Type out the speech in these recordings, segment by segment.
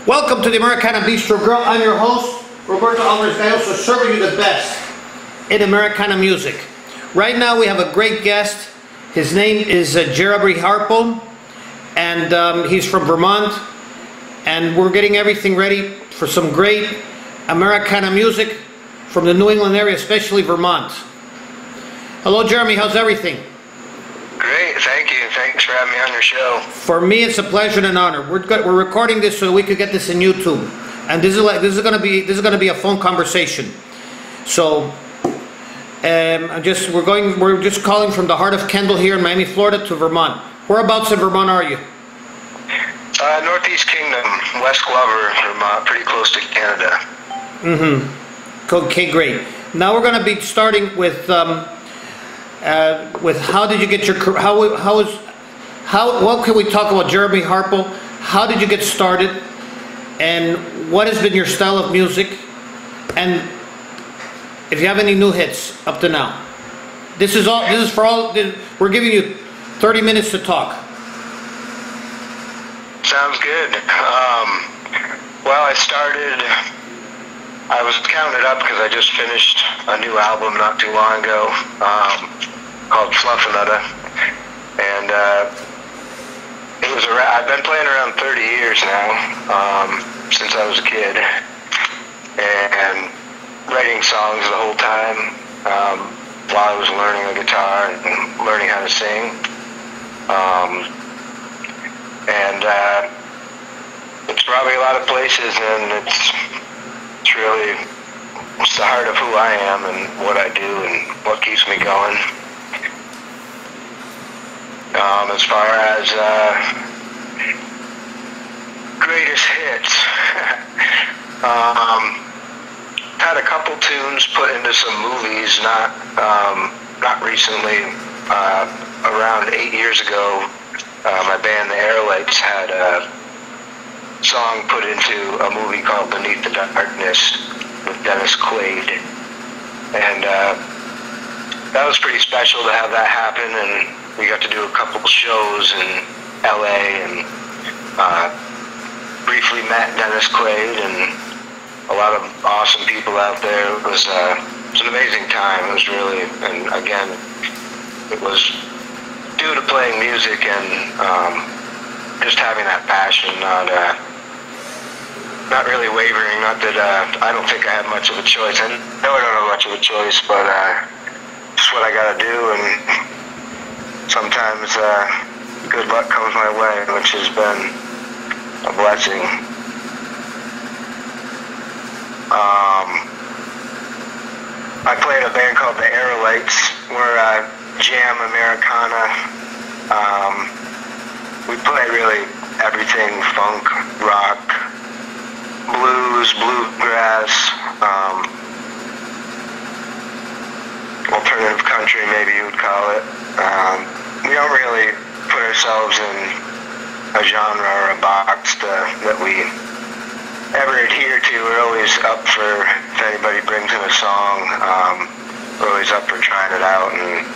Welcome to the Americana Bistro Grill. I'm your host, Roberto Alvarez-Galloso, serving you the best in Americana music. Right now we have a great guest. His name is Jeremy Harple, and he's from Vermont. And we're getting everything ready for some great Americana music from the New England area, especially Vermont. Hello, Jeremy. How's everything? Great, thank you. Thanks for having me on your show. For me, it's a pleasure and an honor. We're recording this so we could get this in YouTube, and this is going to be a phone conversation. So, we're just calling from the heart of Kendall here in Miami, Florida, to Vermont. Whereabouts in Vermont are you? Northeast Kingdom, West Glover, Vermont, pretty close to Canada. Mm-hmm. Okay, great. Now we're going to be starting with how did you get your what can we talk about Jeremy Harple? How did you get started, and what has been your style of music, and if you have any new hits up to now? This is for all. We're giving you 30 minutes to talk. Sounds good. Well, I was counting it up because I just finished a new album not too long ago called Fluffinutta, and I've been playing around 30 years now, since I was a kid, and writing songs the whole time while I was learning the guitar and learning how to sing. It's brought me a lot of places, and it's the heart of who I am and what I do and what keeps me going. As far as greatest hits, had a couple tunes put into some movies, not recently. Around 8 years ago, my band, the Aero Lights, had a song put into a movie called Beneath the Darkness with Dennis Quaid, and that was pretty special to have that happen. And we got to do a couple shows in LA, and briefly met Dennis Quaid and a lot of awesome people out there. It was an amazing time. It was really, and again, it was due to playing music and just having that passion, not really wavering. Not that I don't think I have much of a choice. I know I don't have much of a choice, but it's what I gotta do, and sometimes good luck comes my way, which has been a blessing. I play in a band called the Aero Lights. We're jam Americana. We play really everything: funk, rock, blues, bluegrass, alternative country, maybe you would call it. We don't really put ourselves in a genre or a box that we ever adhere to. We're always up for, if anybody brings in a song, we're always up for trying it out. And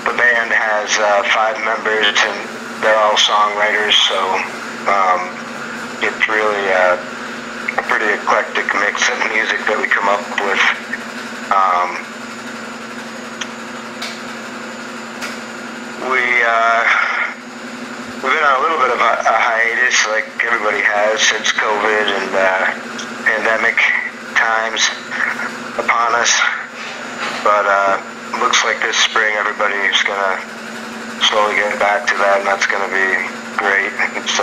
the band has 5 members, and they're all songwriters, so it's really a pretty eclectic mix of music that we come up with. We've been on a little bit of a hiatus, like everybody has, since COVID and pandemic times upon us. But looks like this spring everybody's gonna slowly get back to that, and that's gonna be great. It's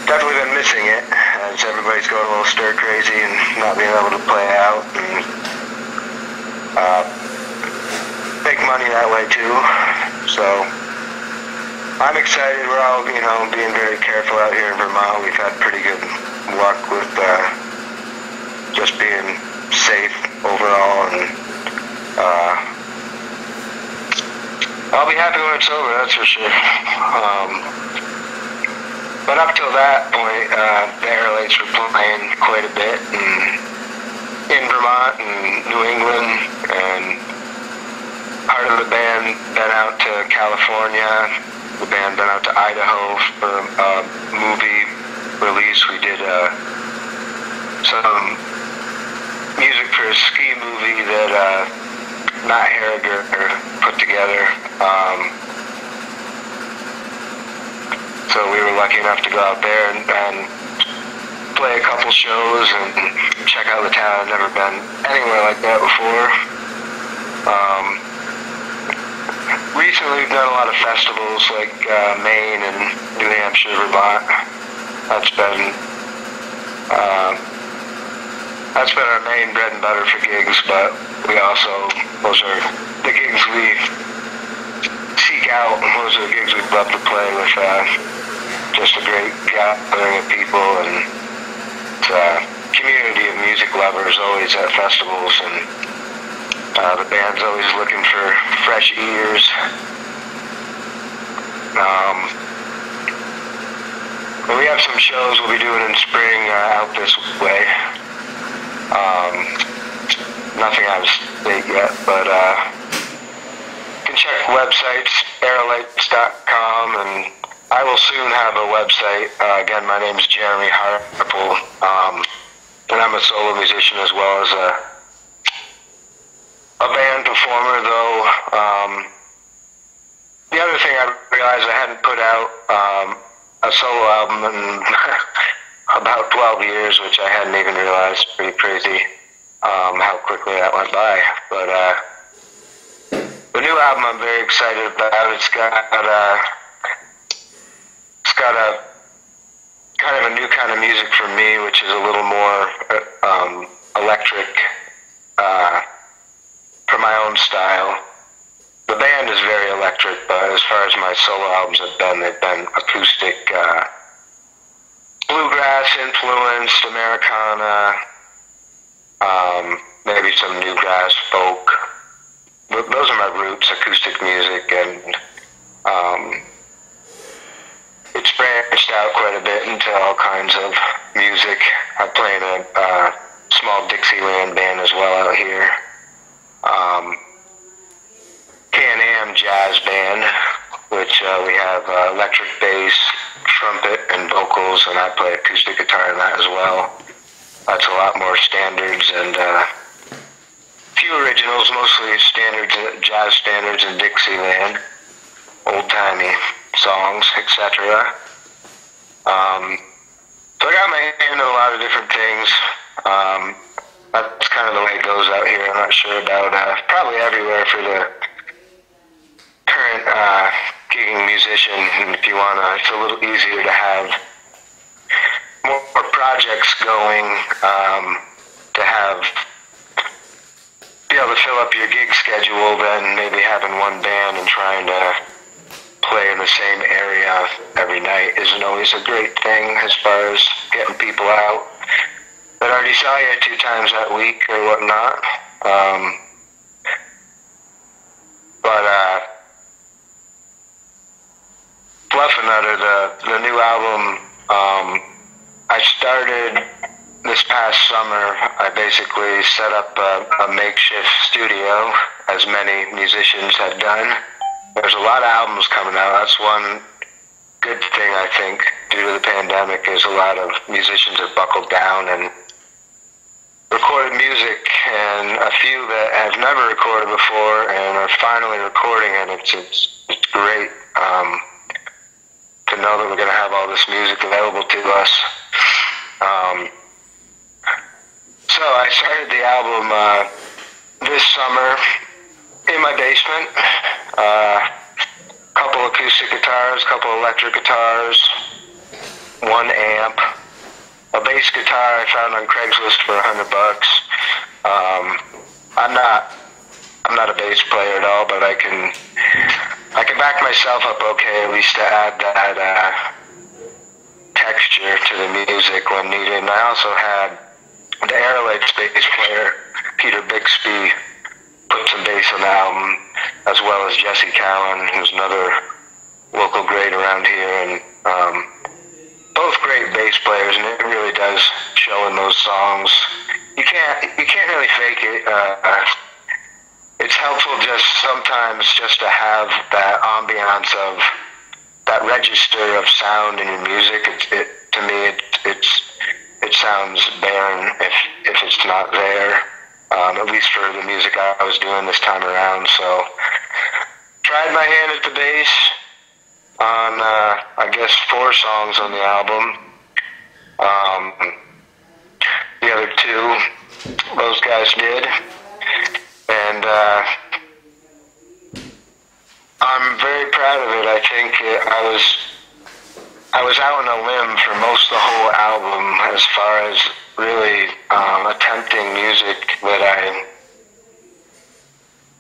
definitely been missing it, as everybody's going a little stir crazy and not being able to play out and make money that way too. So I'm excited. We're all, being very careful out here in Vermont. We've had pretty good luck with just being safe overall, and I'll be happy when it's over, that's for sure. But up till that point, the Aero Lights were playing quite a bit in Vermont and New England, and part of the band been out to California. The band been out to Idaho for a movie movies. We did some music for a ski movie that Matt Harriger put together. So we were lucky enough to go out there and play a couple shows and check out the town. I've never been anywhere like that before. Recently we've done a lot of festivals like Maine and New Hampshire, Vermont. That's been our main bread and butter for gigs, but those are the gigs we seek out. Those are the gigs we'd love to play with just a great gathering of people, and it's a community of music lovers always at festivals, and the band's always looking for fresh ears. We have some shows we'll be doing in spring out this way. Nothing out of state yet, but you can check websites, aerolights.com, and I will soon have a website. Again, my name is Jeremy Harple, and I'm a solo musician as well as a band performer, though. The other thing I realized, I hadn't put out a solo album in about 12 years, which I hadn't even realized. Pretty crazy how quickly that went by. But the new album I'm very excited about. It's got a kind of a new kind of music for me, which is a little more electric for my own style. The band is very electric, but as far as my solo albums have been, they've been acoustic, bluegrass influenced, Americana, maybe some newgrass, folk. Those are my roots, acoustic music, and it's branched out quite a bit into all kinds of music. I play in a small Dixieland band as well out here. Can-Am jazz band, which we have electric bass, trumpet, and vocals, and I play acoustic guitar in that as well. That's a lot more standards and few originals, mostly standards, jazz standards in Dixieland, old-timey songs, etc. So I got my hand in a lot of different things. That's kind of the way it goes out here. I'm not sure about probably everywhere for the current gigging musician. And if you want to, it's a little easier to have more projects going, to be able to fill up your gig schedule than maybe having one band and trying to play in the same area every night isn't always a great thing as far as getting people out that already saw you 2 times that week or whatnot. Bluff Another, the new album, I started this past summer. I basically set up a makeshift studio, as many musicians have done. There's a lot of albums coming out. That's one good thing, I think, due to the pandemic, is a lot of musicians have buckled down and recorded music, and a few that have never recorded before and are finally recording, and it's great to know that we're going to have all this music available to us. So I started the album this summer in my basement. Couple acoustic guitars, couple electric guitars, 1 amp, a bass guitar I found on Craigslist for $100. I'm not a bass player at all, but I can back myself up okay, at least to add that texture to the music when needed. And I also had the Aero Lights bass player, Peter Bixby, put some bass on the album, as well as Jesse Cowan, who's another local great around here, and both great bass players, and it really does show in those songs. You can't really fake it. It's helpful just sometimes just to have that ambiance of that register of sound in your music. To me, it's sounds barren if it's not there, at least for the music I was doing this time around. So tried my hand at the bass on, I guess, 4 songs on the album. The other 2, those guys did. And I'm very proud of it. I think I was out on a limb for most of the whole album as far as really attempting music that I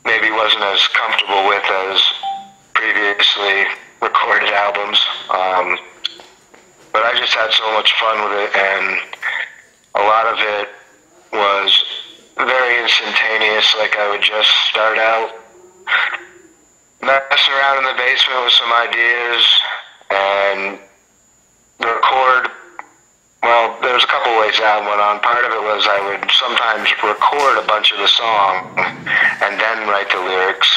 maybe wasn't as comfortable with as previously recorded albums. But I just had so much fun with it, and a lot of it was very instantaneous. Like I would just start out messing around in the basement with some ideas and record. Well, there was a couple ways that went on. Part of it was I would sometimes record a bunch of the song and then write the lyrics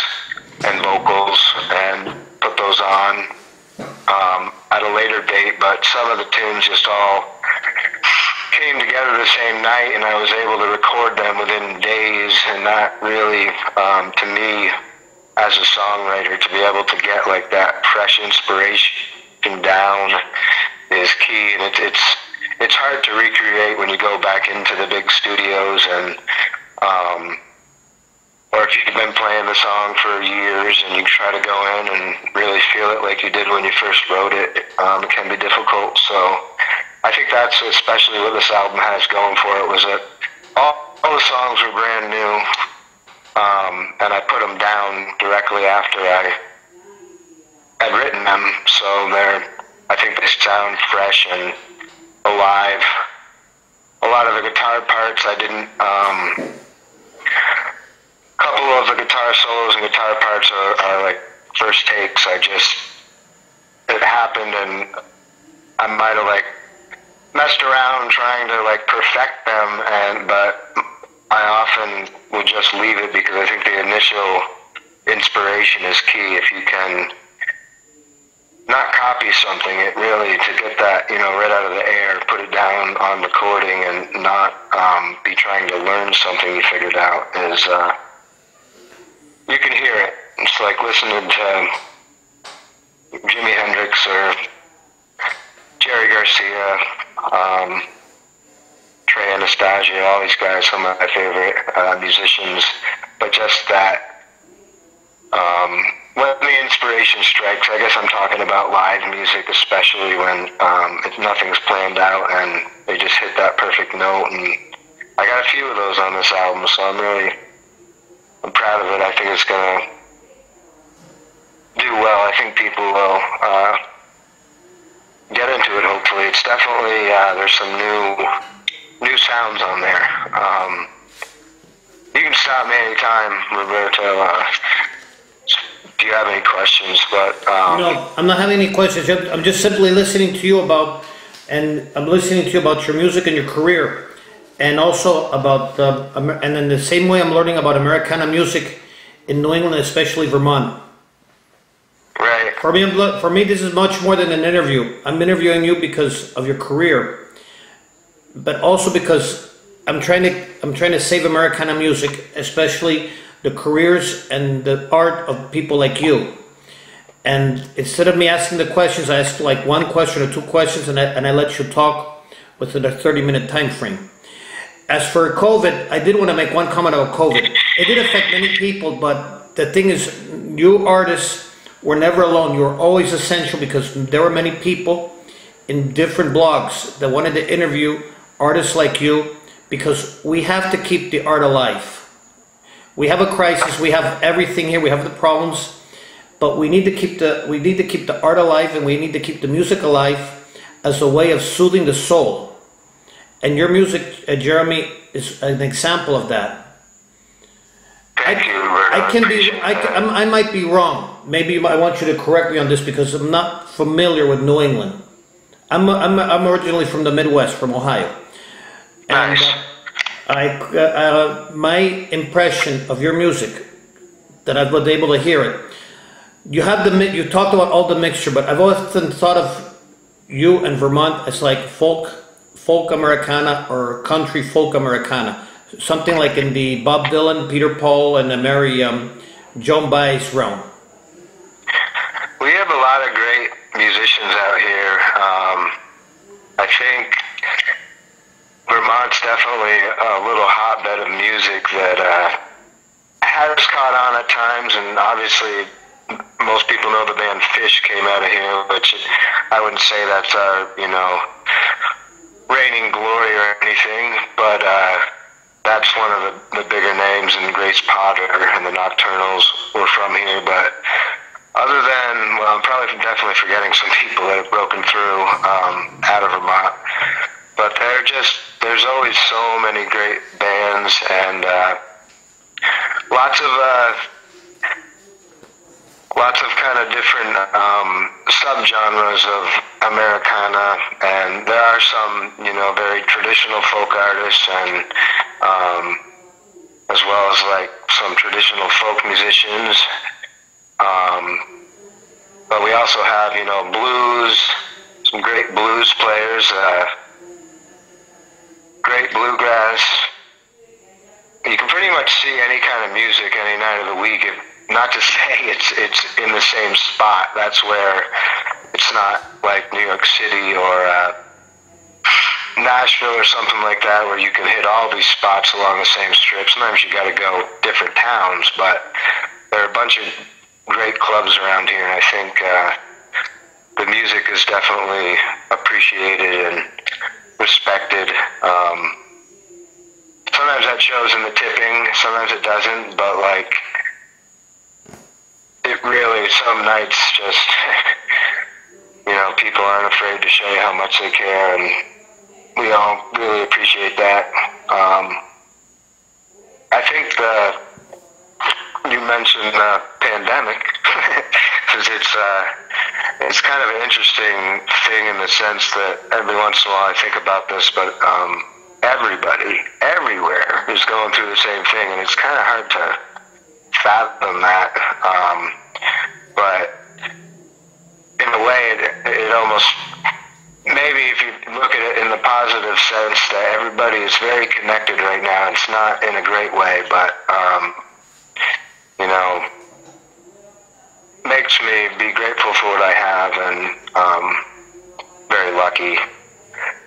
and vocals and put those on at a later date, but some of the tunes just all came together the same night, and I was able to record them within days. And that really, to me, as a songwriter, to be able to get like that fresh inspiration down is key. And it's hard to recreate when you go back into the big studios, and or if you've been playing the song for years and you try to go in and really feel it like you did when you first wrote it, it can be difficult. So I think that's especially what this album has going for it, was that all the songs were brand new, and I put them down directly after I had written them, so I think they sound fresh and alive. A lot of the guitar parts I didn't, a couple of the guitar solos and guitar parts are like first takes. It happened, and I might have like messed around trying to like perfect them, but I often would just leave it because I think the initial inspiration is key. If you can not copy something, it really, to get that, right out of the air, put it down on recording and not be trying to learn something you figured out is, you can hear it. It's like listening to Jimi Hendrix or Jerry Garcia, Trey Anastasio, all these guys, some of my favorite musicians. But just that, when the inspiration strikes, I guess I'm talking about live music, especially when nothing's planned out and they just hit that perfect note. And I got a few of those on this album, so I'm proud of it. I think it's going to do well. I think people will get into it, hopefully. It's definitely, there's some new sounds on there. You can stop me anytime, Roberto. Do you have any questions? But no, I'm not having any questions. I'm just simply listening to you about your music and your career, and also about and in the same way I'm learning about Americana music in New England, especially Vermont. Right. For me, this is much more than an interview. I'm interviewing you because of your career, but also because I'm trying to save Americana music, especially the careers and the art of people like you. And instead of me asking the questions, I ask like one question or two questions, and I let you talk within a 30-minute time frame. As for COVID, I did want to make one comment about COVID. It did affect many people, but the thing is, you artists were never alone. You were always essential, because there were many people in different blogs that wanted to interview artists like you, because we have to keep the art alive. We have a crisis, we have everything here, we have the problems, but we need to keep the art alive, and we need to keep the music alive as a way of soothing the soul. And your music, Jeremy, is an example of that. Thank you, Roberto. I might be wrong. Maybe I want you to correct me on this, because I'm not familiar with New England. I'm originally from the Midwest, from Ohio. Nice. And my impression of your music, that I've been able to hear it, you talked about all the mixture, but I've often thought of you and Vermont as like folk folk Americana or country folk Americana? Something like in the Bob Dylan, Peter Paul, and the Mary Joan Baez realm. We have a lot of great musicians out here. I think Vermont's definitely a little hotbed of music that has caught on at times, and obviously most people know the band Fish came out of here, which I wouldn't say that's our, reigning glory or anything, but that's one of the bigger names, and Grace Potter and the Nocturnals were from here. But other than, well, I'm definitely forgetting some people that have broken through out of Vermont. But there's always so many great bands, and lots of kind of different subgenres of Americana, and there are some, very traditional folk artists, and as well as like some traditional folk musicians. But we also have, blues, some great blues players, great bluegrass. You can pretty much see any kind of music any night of the week. Not to say it's in the same spot. That's where it's not like New York City or Nashville or something like that, where you can hit all these spots along the same strip. Sometimes you got to go different towns, but there are a bunch of great clubs around here, and I think the music is definitely appreciated and respected. Sometimes that shows in the tipping, sometimes it doesn't, but like, it really, some nights just, people aren't afraid to show you how much they care, and we all really appreciate that. I think you mentioned the pandemic, because it's kind of an interesting thing in the sense that every once in a while I think about this, but everybody, everywhere is going through the same thing, and it's kind of hard to fathom that. But in a way, it almost, maybe if you look at it in the positive sense, that everybody is very connected right now. It's not in a great way, but makes me be grateful for what I have, and very lucky,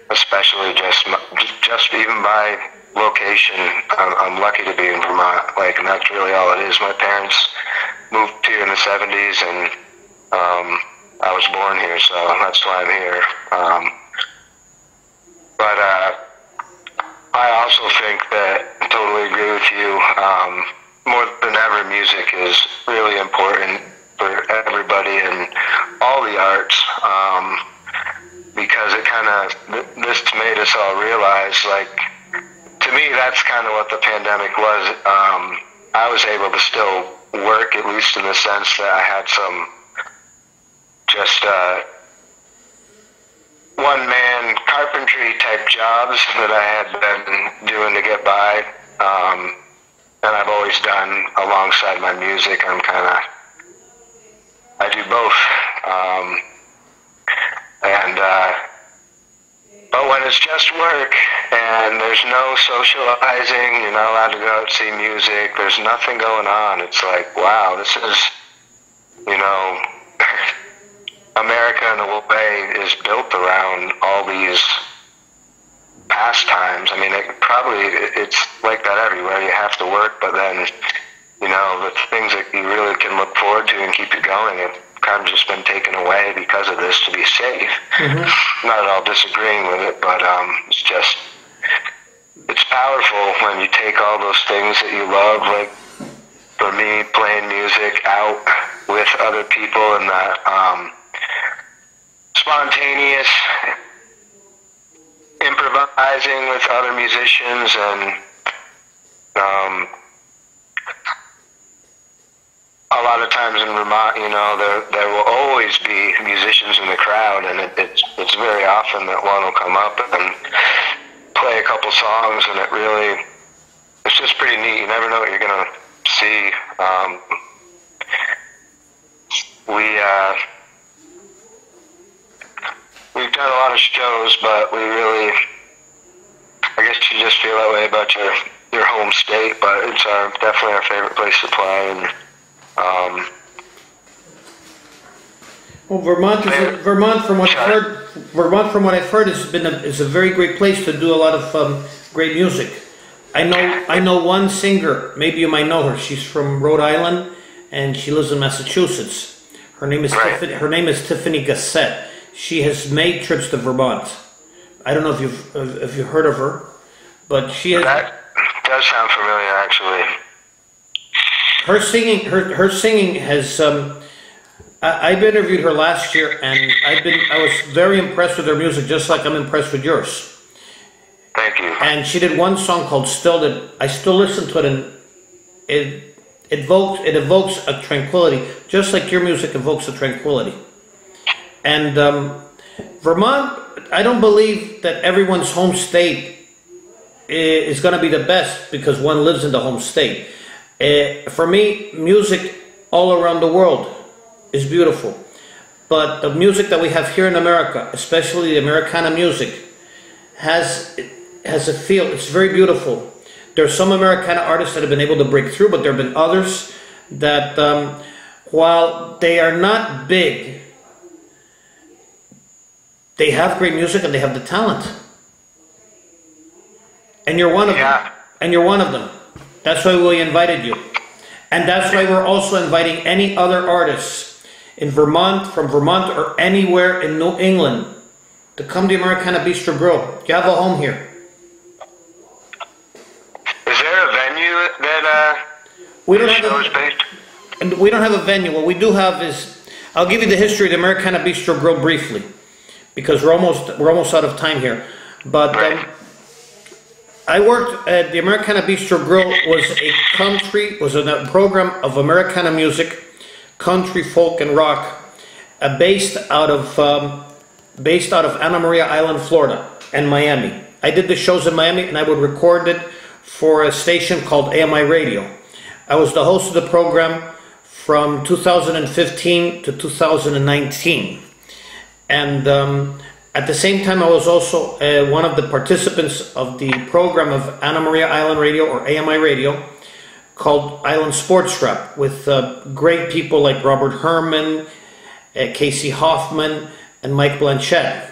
especially just even by location. I'm lucky to be in Vermont, and that's really all it is. My parents moved here in the 70s, and I was born here, so that's why I'm here. But I also think that, I totally agree with you, more than ever, music is really important for everybody in all the arts, because it this made us all realize, to me, that's kind of what the pandemic was. I was able to still work, at least in the sense that I had some just one-man carpentry type jobs that I had been doing to get by, and I've always done alongside my music. I do both, but when it's just work and there's no socializing, you're not allowed to go out and see music, there's nothing going on, it's like, wow, this is, America in a way is built around all these pastimes. I mean, it's like that everywhere. You have to work, but then, the things that you really can look forward to and keep you going have kind of just been taken away because of this, to be safe. Mm-hmm. Not at all disagreeing with it, but it's powerful when you take all those things that you love, like for me, playing music out with other people, and that spontaneous improvising with other musicians, and a lot of times in Vermont, there will always be musicians in the crowd, and it's very often that one will come up and play a couple songs, and it's just pretty neat. You never know what you're going to see. We've done a lot of shows, but we really I guess you just feel that way about your home state, but it's definitely our favorite place to play. And well, Vermont, from what I've heard, is a very great place to do a lot of great music. I know one singer. Maybe you might know her. She's from Rhode Island, and she lives in Massachusetts. Her name is Tiffany Gassett. She has made trips to Vermont. I don't know if you've heard of her, but she has. That does sound familiar, actually. Her singing has. I've interviewed her last year, and I was very impressed with her music, just like I'm impressed with yours. Thank you. And she did one song called "Still" that I still listen to it, and it evokes a tranquility, just like your music evokes a tranquility. And Vermont, I don't believe that everyone's home state is going to be the best because one lives in the home state. For me, music all around the world is beautiful, but the music that we have here in America, especially the Americana music, has a feel. It's very beautiful. There are some Americana artists that have been able to break through, but there have been others that, while they are not big, they have great music and they have the talent. And you're one of them. And you're one of them. That's why we invited you. And that's why we're also inviting any other artists in Vermont, from Vermont or anywhere in New England, to come to Americana Bistro Grill. You have a home here. Is there a venue that we don't have a venue. What we do have is, I'll give you the history of the Americana Bistro Grill briefly, because we're almost out of time here. But I worked at the Americana Bistro Grill. Was a program of Americana music, country, folk, and rock, based out of Anna Maria Island, Florida, and Miami. I did the shows in Miami, and I would record it for a station called AMI Radio. I was the host of the program from 2015 to 2019, and at the same time, I was also one of the participants of the program of Anna Maria Island Radio, or AMI Radio, called Island Sports Rep, with great people like Robert Herman, Casey Hoffman, and Mike Blanchett.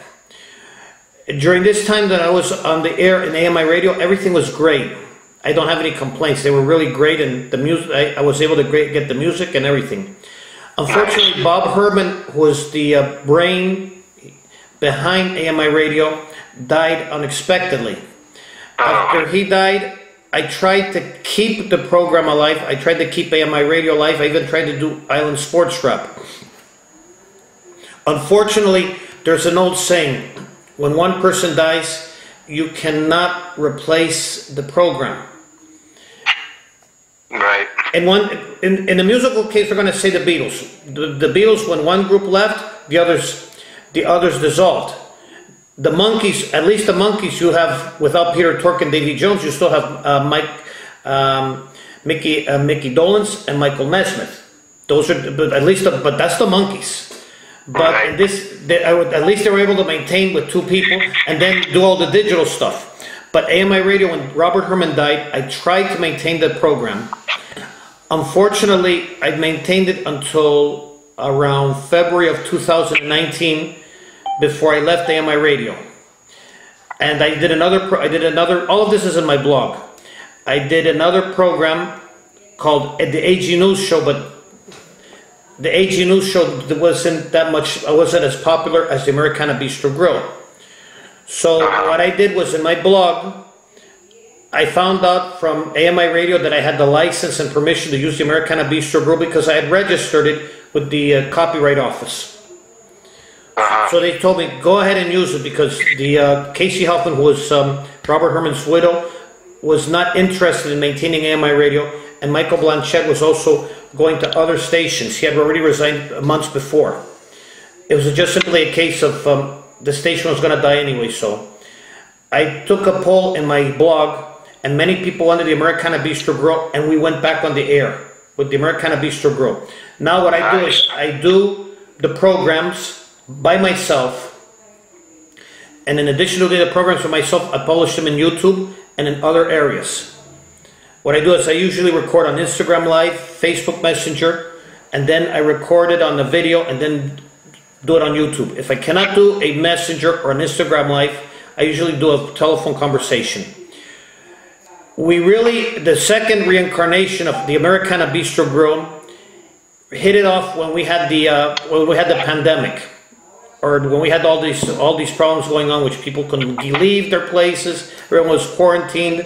During this time that I was on the air in AMI Radio, everything was great. I don't have any complaints. They were really great, and the music, I was able to get the music and everything. Unfortunately, Bob Herman, who was the brain behind AMI Radio, died unexpectedly. After he died, I tried to keep the program alive. I tried to keep AMI Radio alive. I even tried to do Island Sports Rep. Unfortunately, there's an old saying, when one person dies, you cannot replace the program. Right. In the musical case, we're going to say the Beatles. The Beatles, when one group left, the others dissolved. The Monkees, at least the Monkees, you have, without Peter Tork and Davy Jones, you still have Mickey Dolenz and Michael Nesmith. Those are, but that's the Monkees. But in this, at least they were able to maintain with two people and then do all the digital stuff. But AMI Radio, when Robert Herman died, I tried to maintain the program. Unfortunately, I maintained it until around February of 2019, before I left AMI Radio. And I did another, all of this is in my blog. I did another program called the AG News Show, but the AG News Show wasn't that much, I wasn't as popular as the Americana Bistro Grill. So what I did was, in my blog, I found out from AMI Radio that I had the license and permission to use the Americana Bistro Grill because I had registered it with the Copyright Office. So they told me, go ahead and use it, because the Casey Hoffman, who was Robert Herman's widow, was not interested in maintaining AMI Radio, and Michael Blanchett was also going to other stations. He had already resigned months before. It was just simply a case of the station was going to die anyway. So I took a poll in my blog, and many people wanted the Americana Bistro Grill, and we went back on the air with the Americana Bistro Grill. Now what I do is I do the programs by myself, And in addition to doing the programs for myself, I publish them in YouTube and in other areas. What I do is I usually record on Instagram Live, Facebook Messenger, and then I record it on the video and then do it on YouTube. If I cannot do a Messenger or an Instagram Live, I usually do a telephone conversation. The second reincarnation of the Americana Bistro Grill hit it off when we had the pandemic, or when we had all these problems going on, which people couldn't leave their places, everyone was quarantined,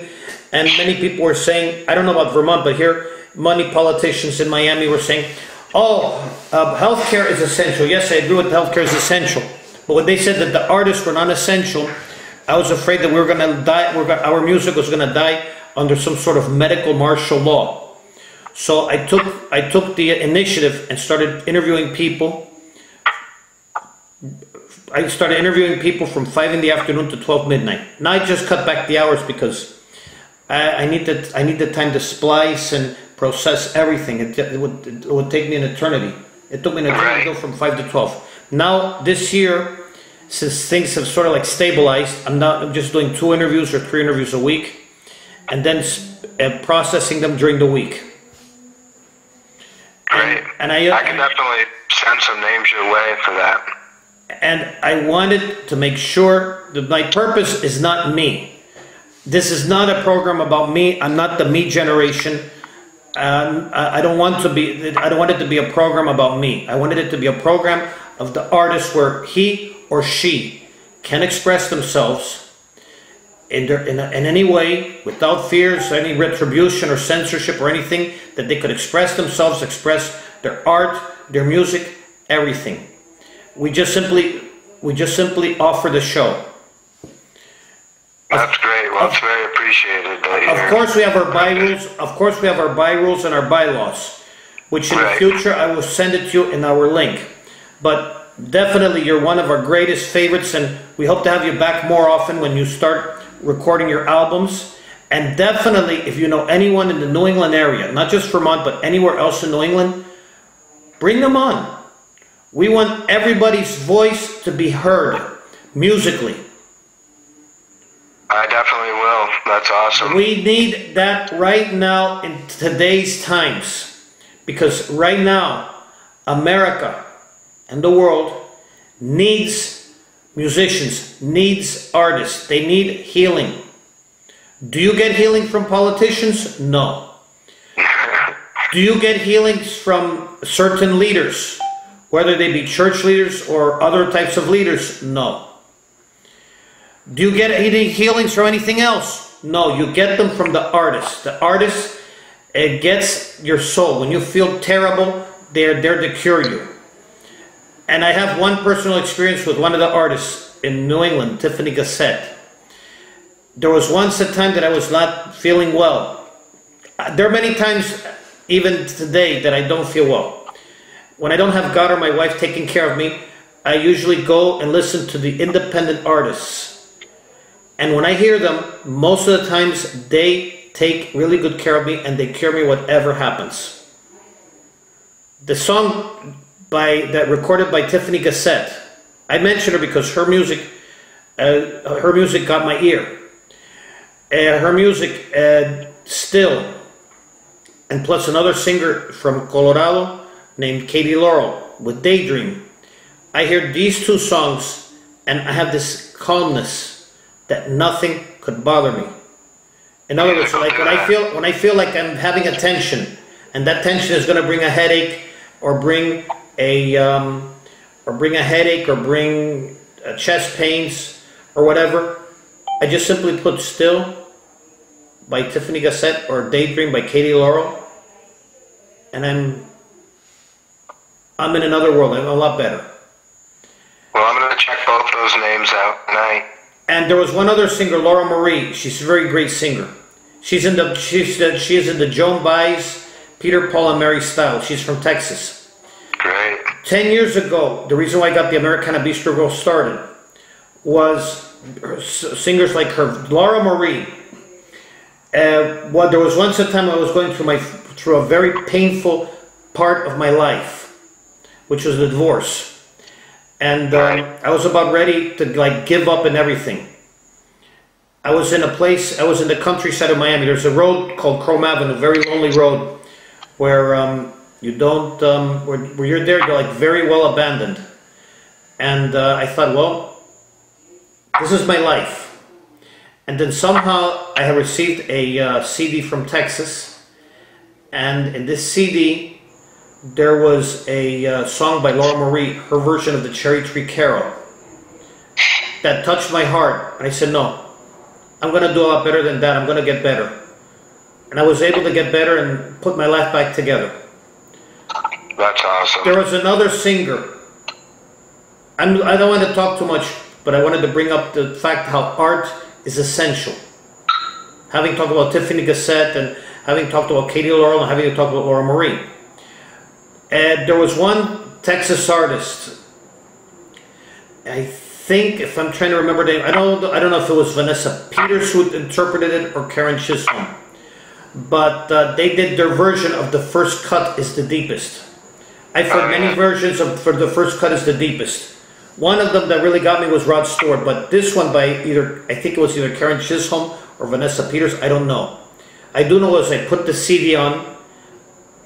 and many people were saying, I don't know about Vermont, but here, money politicians in Miami were saying, oh, healthcare is essential. Yes, I agree with healthcare is essential, but when they said that the artists were non-essential, I was afraid that we were going to die. Our music was going to die under some sort of medical martial law. So I took the initiative and started interviewing people. I started interviewing people from 5 in the afternoon to 12 midnight. Now I just cut back the hours because I need the time to splice and process everything. It would take me an eternity. It took me an eternity to go from 5 to 12. Now this year, since things have sort of like stabilized, I'm just doing 2 interviews or 3 interviews a week, and then processing them during the week. Great. And I can definitely send some names your way for that. And I wanted to make sure that my purpose is not me. This is not a program about me. I'm not the me generation. I don't want it to be a program about me. I wanted it to be a program of the artist where he or she can express themselves in any way, without fears, any retribution or censorship or anything, that they could express themselves, express their art, their music, everything. We just simply offer the show. That's great. Well, it's very appreciated. Of course, we have our byrules. Of course, we have our byrules and our bylaws, which in the future I will send it to you in our link. But definitely, you're one of our greatest favorites, and we hope to have you back more often when you start recording your albums. And definitely, if you know anyone in the New England area, not just Vermont, but anywhere else in New England, bring them on. We want everybody's voice to be heard musically. I definitely will. That's awesome. We need that right now in today's times, because right now, America and the world needs musicians, needs artists. They need healing. Do you get healing from politicians? No. Do you get healings from certain leaders, whether they be church leaders or other types of leaders? No. Do you get any healings from anything else? No, you get them from the artist. The artist, it gets your soul. When you feel terrible, they're there to cure you. And I have one personal experience with one of the artists in New England, Tiffany Gassett. There was once a time that I was not feeling well. There are many times, even today, that I don't feel well. When I don't have God or my wife taking care of me, I usually go and listen to the independent artists. And when I hear them, most of the times they take really good care of me and they cure me whatever happens. The song recorded by Tiffany Gassett, I mention her because her music got my ear. Her music, Still, and plus another singer from Colorado named Katie Laurel with Daydream. I hear these 2 songs and I have this calmness that nothing could bother me. In other words, like when I feel like I'm having a tension, and that tension is going to bring a headache, or bring chest pains, or whatever, I just simply put Still by Tiffany Gassett or Daydream by Katie Laurel, and I'm in another world. I'm a lot better. Well, I'm going to check both those names out tonight. And there was one other singer, Laura Marie. She's a very great singer. She is in the Joan Baez, Peter, Paul, and Mary style. She's from Texas. Great. 10 years ago, the reason why I got the Americana Bistro Grill started was singers like her, Laura Marie. Well, there was once a time I was going through a very painful part of my life, which was the divorce. and I was about ready to like give up and everything. I was in the countryside of Miami. There's a road called Chrome Avenue, very lonely road, where you don't, where you're there, you're like very well abandoned. And I thought, well, this is my life. And then somehow I had received a CD from Texas, and in this CD there was a song by Laura Marie, her version of the Cherry Tree Carol, that touched my heart. And I said, no, I'm going to do a lot better than that. I'm going to get better. And I was able to get better and put my life back together. That's awesome. There was another singer. I don't want to talk too much, but I wanted to bring up the fact how art is essential. Having talked about Tiffany Cassette, and having talked about Katie Laurel, and having talked about Laura Marie. And there was one Texas artist, I think, if I'm trying to remember the name, I don't know if it was Vanessa Peters who interpreted it or Karen Chisholm, but they did their version of The First Cut is the Deepest. I've heard many versions for The First Cut is the Deepest. One of them that really got me was Rod Stewart, but this one by I think it was either Karen Chisholm or Vanessa Peters, I don't know. I do know as I put the CD on,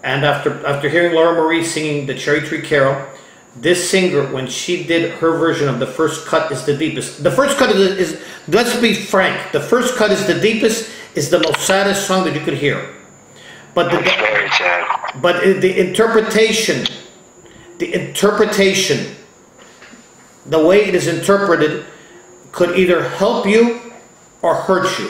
and after hearing Laura Marie singing the Cherry Tree Carol, this singer, when she did her version of The First Cut is the Deepest. The First Cut is, let's be frank, The First Cut is the Deepest is the most saddest song that you could hear. But That's very sad. But the interpretation, the way it is interpreted could either help you or hurt you.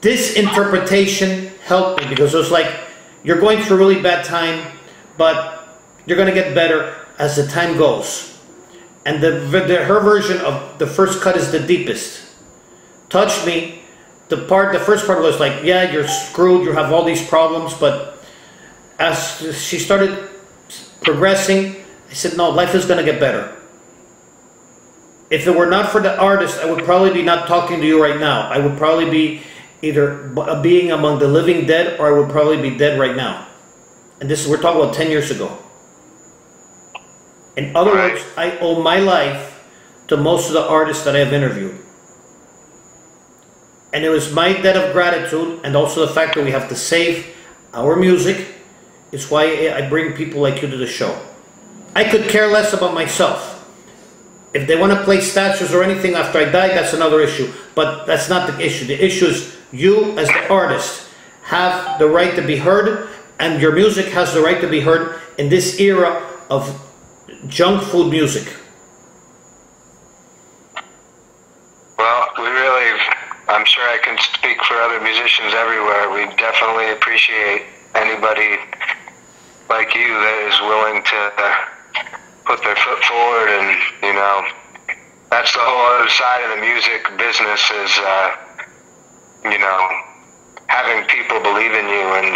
This interpretation helped me because it was like, you're going through a really bad time, but you're going to get better as the time goes. And her version of The First Cut is the Deepest touched me. The first part was like, yeah, you're screwed, you have all these problems, but as she started progressing, I said, no, life is going to get better. If it were not for the artist, I would probably be not talking to you right now. I would probably be either being among the living dead, or I would probably be dead right now. And we're talking about 10 years ago. In other words, I owe my life to most of the artists that I have interviewed. And it was my debt of gratitude, and also the fact that we have to save our music, is why I bring people like you to the show. I could care less about myself. If they want to play statues or anything after I die, that's another issue. But that's not the issue. The issue is you, as the artist, have the right to be heard, and your music has the right to be heard in this era of junk food music. Well, I'm sure I can speak for other musicians everywhere. We definitely appreciate anybody like you that is willing to put their foot forward, and that's the whole other side of the music business is having people believe in you and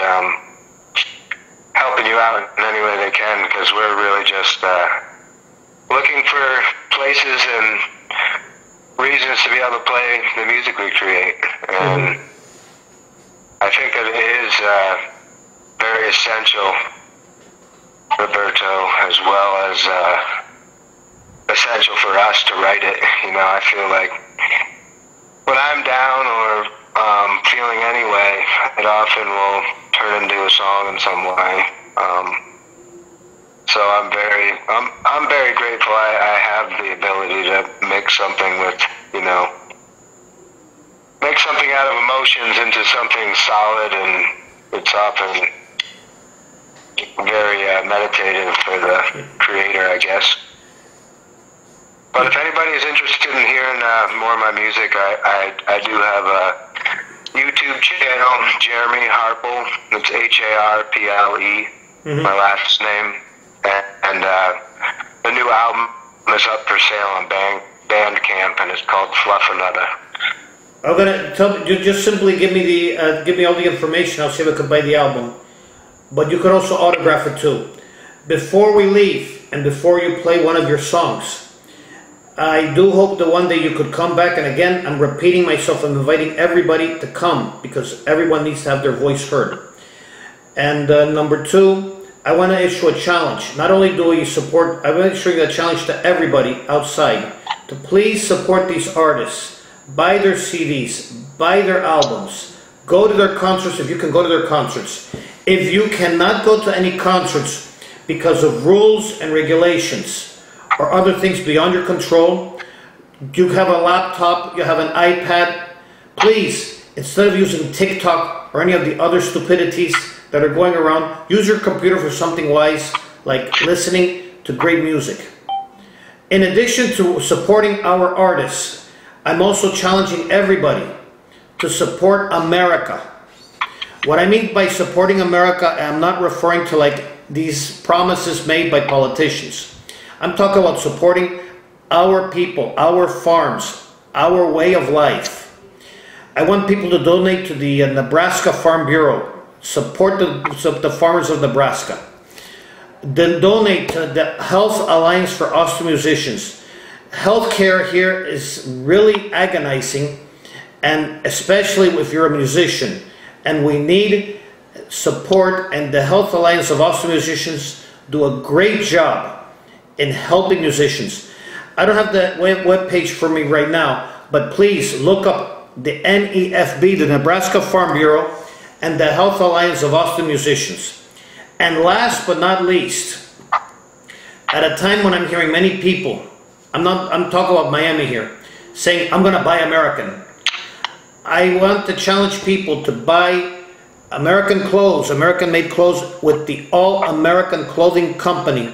helping you out in any way they can, because we're really just looking for places and reasons to be able to play the music we create. And I think that it is very essential, Roberto, as well as essential for us to write it. I feel like when I'm down or feeling any way, it often will turn into a song in some way. So I'm very grateful I have the ability to make something with, make something out of emotions into something solid, and it's often very meditative for the creator, I guess. But if anybody is interested in hearing more of my music, I do have a YouTube channel, Jeremy Harple. It's Harple, my last name. And the new album is up for sale on Bandcamp, and it's called Fluffernutter. I'm gonna you just simply give me all the information. I'll see if I can buy the album. But you could also autograph it too. Before we leave, and before you play one of your songs, I do hope that one day you could come back. And again, I'm repeating myself. I'm inviting everybody to come, because everyone needs to have their voice heard. And number two, I want to issue a challenge. Not only do we support, I want to issue a challenge to everybody outside to please support these artists. Buy their CDs, buy their albums, go to their concerts if you can go to their concerts. If you cannot go to any concerts because of rules and regulations or other things beyond your control, you have a laptop, you have an iPad, please, instead of using TikTok or any of the other stupidities that are going around, use your computer for something wise, like listening to great music. In addition to supporting our artists, I'm also challenging everybody to support America. What I mean by supporting America, I'm not referring to like these promises made by politicians. I'm talking about supporting our people, our farms, our way of life. I want people to donate to the Nebraska Farm Bureau. Support the farmers of Nebraska. Then donate to the Health Alliance for Austin Musicians. Healthcare here is really agonizing, and especially if you're a musician. And we need support, and the Health Alliance of Austin Musicians do a great job in helping musicians. I don't have the web page for me right now, but please look up the NEFB, the Nebraska Farm Bureau, and the Health Alliance of Austin Musicians. And last but not least, at a time when I'm hearing many people, I'm talking about Miami here, saying, I'm gonna buy American. I want to challenge people to buy American clothes, American-made clothes with the All American Clothing Company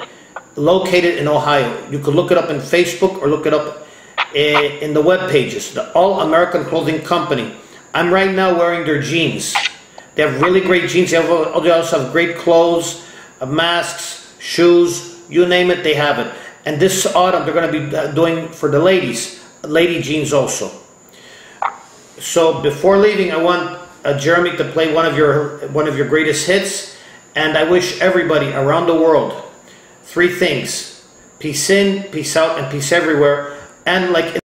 located in Ohio. You could look it up in Facebook or look it up in the web pages, the All American Clothing Company. I'm right now wearing their jeans. They have really great jeans. They also have great clothes, masks, shoes, you name it, they have it. And this autumn, they're going to be doing for the ladies, lady jeans also. So before leaving, I want Jeremy to play one of your greatest hits, and I wish everybody around the world 3 things: peace in, peace out, and peace everywhere. And like